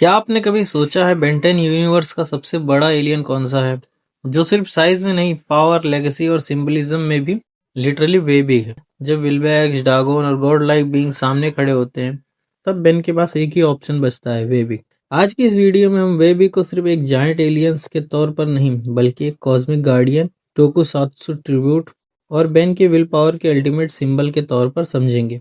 क्या आपने कभी सोचा है बेन 10 यूनिवर्स का सबसे बड़ा एलियन कौन सा है, जो सिर्फ साइज में नहीं, पावर, लेगेसी और सिंबलिज्म में भी लिटरली वे बिग है। जब विल्बैक्स, डागोन और गॉड लाइक बीइंग सामने खड़े होते हैं, तब बेन के पास एक ही ऑप्शन बचता है, वे बिग। आज की इस वीडियो में हम वे बिग को सिर्फ एक जायंट एलियंस के तौर पर नहीं, बल्कि एक कॉस्मिक गार्डियन, टोकुसात्सु ट्रिब्यूट और बेन के विल पावर के अल्टीमेट सिंबल के तौर पर समझेंगे।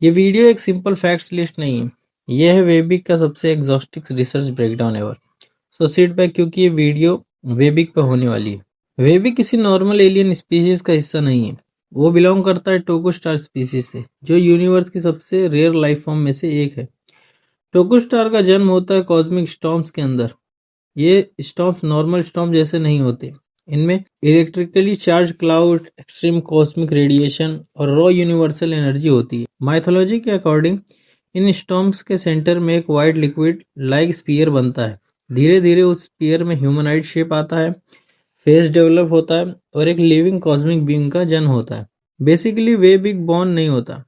ये वीडियो एक सिंपल फैक्ट्स लिस्ट नहीं है, यह है वेबिक का सबसे एग्जॉस्टिक रिसर्च ब्रेकडाउन एवर। सो सीट बैक, क्योंकि ये वीडियो वेबिक पे होने वाली है। वेबिक किसी नॉर्मल एलियन स्पीशीज का हिस्सा नहीं है, वो बिलोंग करता है टोकु स्टार स्पीशीज से, जो यूनिवर्स की सबसे रेयर लाइफ फॉर्म में से एक है। टोकु स्टार का जन्म होता है कॉस्मिक स्टॉर्म्स के अंदर। ये स्टॉर्म्स नॉर्मल स्टॉर्म जैसे नहीं होते, इनमें electrically charge cloud, extreme cosmic radiation और रॉ यूनिवर्सल एनर्जी होती है। माइथोलॉजी के अकॉर्डिंग इन स्टॉर्म्स के सेंटर में एक वाइट लिक्विड लाइक स्पीयर बनता है। धीरे धीरे उस स्पीयर में ह्यूमनाइड शेप आता है, फेस डेवलप होता है और एक लिविंग कॉस्मिक बीइंग का जन्म होता है। बेसिकली वे बिग बॉर्न नहीं होता,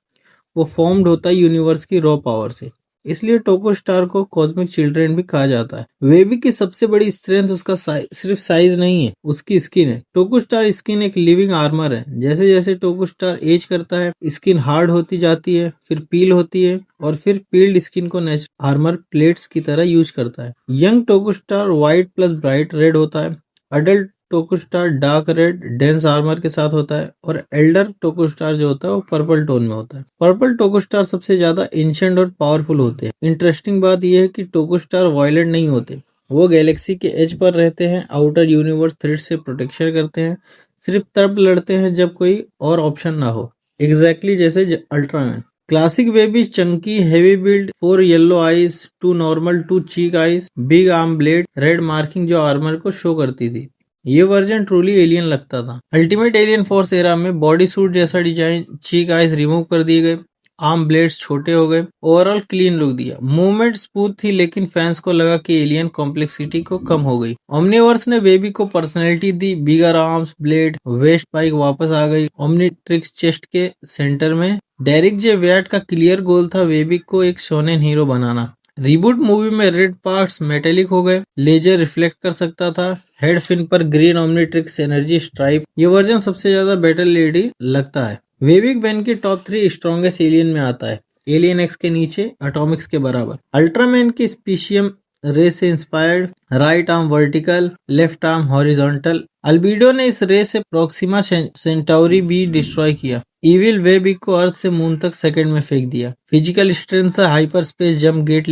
वो फॉर्म्ड होता है यूनिवर्स की रॉ पावर से। इसलिए टोको स्टार को कॉस्मिक चिल्ड्रन भी कहा जाता है। वेबिक की सबसे बड़ी स्ट्रेंथ उसका सिर्फ साइज नहीं है, उसकी स्किन है। टोको स्टार स्किन एक लिविंग आर्मर है। जैसे जैसे टोको स्टार एज करता है, स्किन हार्ड होती जाती है, फिर पील होती है और फिर पील्ड स्किन को नेचुरल आर्मर प्लेट्स की तरह यूज करता है। यंग टोको star white plus bright red होता है। अडल्ट टोको star dark red dense armour के साथ होता है और एल्डर टोको स्टार जो होता है वो पर्पल टोन में होता है। पर्पल टोको स्टार सबसे ज्यादा एंशिएंट और पावरफुल होते हैं। इंटरेस्टिंग बात यह है कि टोको स्टार वायलेंट नहीं होते, वो गैलेक्सी के एज पर रहते हैं, आउटर यूनिवर्स थ्रेट से प्रोटेक्शन करते हैं, सिर्फ तब लड़ते हैं जब कोई और ऑप्शन ना हो। एग्जैक्टली जैसे Ultraman. Classic baby chunky heavy build, 4 yellow eyes, 2 normal, 2 cheek eyes, big arm blade, red marking जो आर्मर को शो करती थी। ये वर्जन ट्रूली एलियन लगता था। अल्टीमेट एलियन फोर्स एरा में बॉडी सूट जैसा डिजाइन, चीक आइज रिमूव कर दिए गए, आर्म ब्लेड्स छोटे हो गए, ओवरऑल क्लीन लुक दिया। मूवमेंट स्मूथ थी, लेकिन फैंस को लगा कि एलियन कॉम्प्लेक्सिटी को कम हो गई। ओमनीवर्स ने बेबी को पर्सनैलिटी दी, बिगर आर्म्स, ब्लेड, वेस्ट पाइक वापस आ गई। ओमनीट्रिक्स चेस्ट के सेंटर में। डेरिक जे व्याट का क्लियर गोल था बेबी को एक शोनेन हीरो बनाना। रिबूट मूवी में रेड पार्ट्स मेटेलिक हो गए, लेजर रिफ्लेक्ट कर सकता था, हेड फिन पर ग्रीन ओमनीट्रिक्स एनर्जी स्ट्राइप। ये वर्जन सबसे ज्यादा बैटल लेडी लगता है। वेबिक बेन के टॉप 3 स्ट्रॉन्गेस्ट एलियन में आता है। एलियन एक्स के नीचे, एटॉमिक्स के बराबर। अल्ट्रामैन की स्पीशियम रे से inspired, right arm vertical, left arm horizontal. Albedo ने इस रे से प्रोक्सिमा सेंटाउरी भी डिस्ट्रॉय किया। इविल वेबिक को अर्थ से मून तक सेकंड में फेंक दिया। फिजिकल स्ट्रेंथ से hyperspace jump gate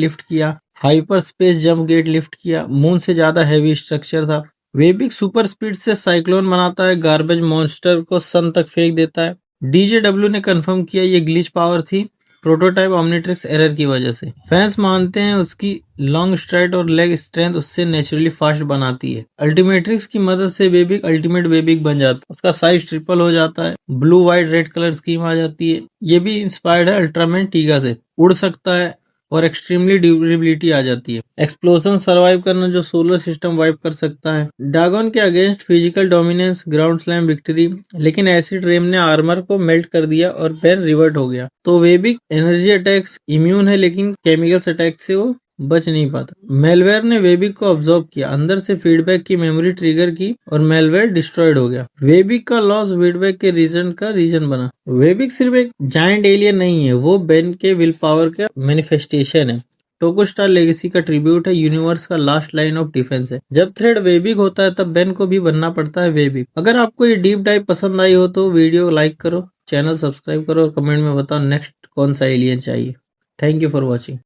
lift किया। मून से ज्यादा हैवी स्ट्रक्चर था। वेबिक सुपर स्पीड से साइक्लोन बनाता है, गार्बेज मॉन्स्टर को सन तक फेंक देता है। डीजेडब्ल्यू ने कंफर्म किया ये ग्लिच पावर थी, प्रोटोटाइप ओमनीट्रिक्स एरर की वजह से। फैंस मानते हैं उसकी लॉन्ग स्ट्राइड और लेग स्ट्रेंथ उससे नेचुरली फास्ट बनाती है। अल्टीमेट्रिक्स की मदद से बेबिक अल्टीमेट बेबिक बन जाता है। उसका साइज ट्रिपल हो जाता है, blue white red colour scheme आ जाती है। ये भी इंस्पायर्ड है अल्ट्रामैन टीगा से, उड़ सकता है और एक्सट्रीमली ड्यूरेबिलिटी आ जाती है। एक्सप्लोजन सर्वाइव करना जो सोलर सिस्टम वाइप कर सकता है। डागन के against physical dominance, ground slam victory, लेकिन एसिड रेम ने आर्मर को मेल्ट कर दिया और बेन रिवर्ट हो गया। तो वेबिक एनर्जी अटैक्स इम्यून है, लेकिन केमिकल्स अटैक से वो बच नहीं पाता। मेलवेयर ने वेबिक को ऑब्जॉर्व किया, अंदर से फीडबैक की मेमोरी ट्रिगर की और मेलवेयर डिस्ट्रॉयड हो गया। वेबिक का लॉस फीडबैक के रीजन बना। वेबिक सिर्फ एक जायंट एलियन नहीं है, वो बेन के विल पावर का मैनिफेस्टेशन है। टोको स्टार लेगेसी का ट्रिब्यूट है, यूनिवर्स का लास्ट लाइन ऑफ डिफेंस है। जब थ्रेड वेबिक होता है तब बेन को भी बनना पड़ता है वेबिक। अगर आपको ये डीप डाइव पसंद आई हो तो वीडियो लाइक करो, चैनल सब्सक्राइब करो और कमेंट में बताओ नेक्स्ट कौन सा एलियन चाहिए। Thank you for watching.